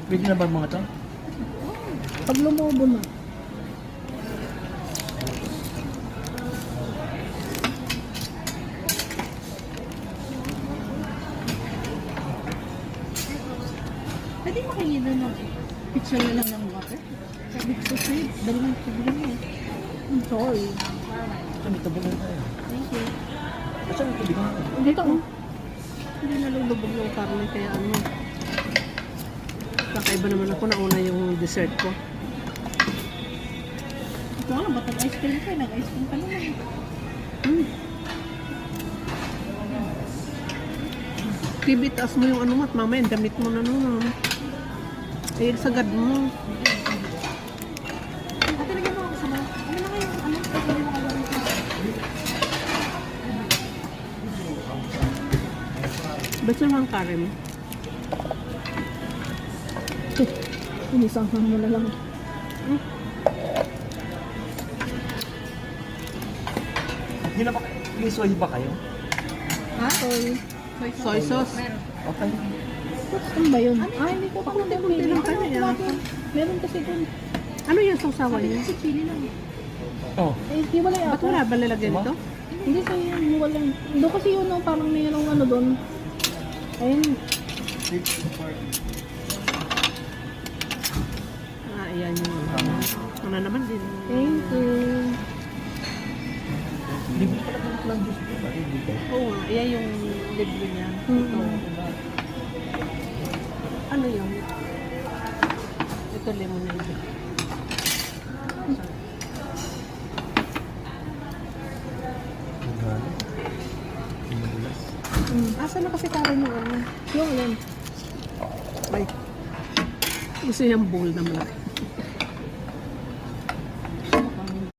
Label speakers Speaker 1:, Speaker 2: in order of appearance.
Speaker 1: Pwede na ba mga to?
Speaker 2: Pag lumobo na.
Speaker 3: Pwede makingi doon ng picture na lang ng water. Sabi ko sa'yo, dalawang tubig na eh.
Speaker 2: I'm sorry.
Speaker 1: Ito, may tabunan tayo.
Speaker 3: Thank you.
Speaker 1: Asa may tubig na?
Speaker 2: Dito oh.
Speaker 3: Hindi nalulubog yung karne kaya ano. Kakaiba naman ako, nauna yung dessert ko. Ito nga, ba't nag-ice cream ka? Nag-ice cream ka naman. Kibitaas mo yung ano mo at mamaya damit mo na nun. Eh, sagad mo.
Speaker 2: Ate, lagyan mo ako sa mga. Ano na kayo? Ano? Pwede mo kagawin ko.
Speaker 3: Ba't yung curry mo?
Speaker 2: Inisang mo na lang.
Speaker 1: Hindi na ba kayo? May soy ba kayo?
Speaker 2: Ha? Sorry.
Speaker 3: Soy sauce.
Speaker 1: Okay.
Speaker 2: Ano ba yun? Ah, hindi ko pa kung
Speaker 3: Kunti lang kaya.
Speaker 2: Meron kasi dun.
Speaker 3: Ano yung sausawan niya?
Speaker 2: Kasi chili lang.
Speaker 1: Oh.
Speaker 2: Eh, hiwalay
Speaker 3: Ba't
Speaker 2: ako.
Speaker 3: wala ba lalagyan ito?
Speaker 2: Hindi sa yun, hiwalay. Doon kasi yun, no, parang mayroong ano doon. Ayun.
Speaker 3: Ah, ayan yung ano naman din.
Speaker 2: Thank you.
Speaker 1: Hindi mo pala ganit lang juice dito. Hindi ko.
Speaker 3: Oo nga, ayan yung libre niya. Ito. Ano yun? Ito lemonade. Asa na kasi karon yung ano?
Speaker 2: Yung alin.
Speaker 3: Ay. Gusto niyang bowl na malaki.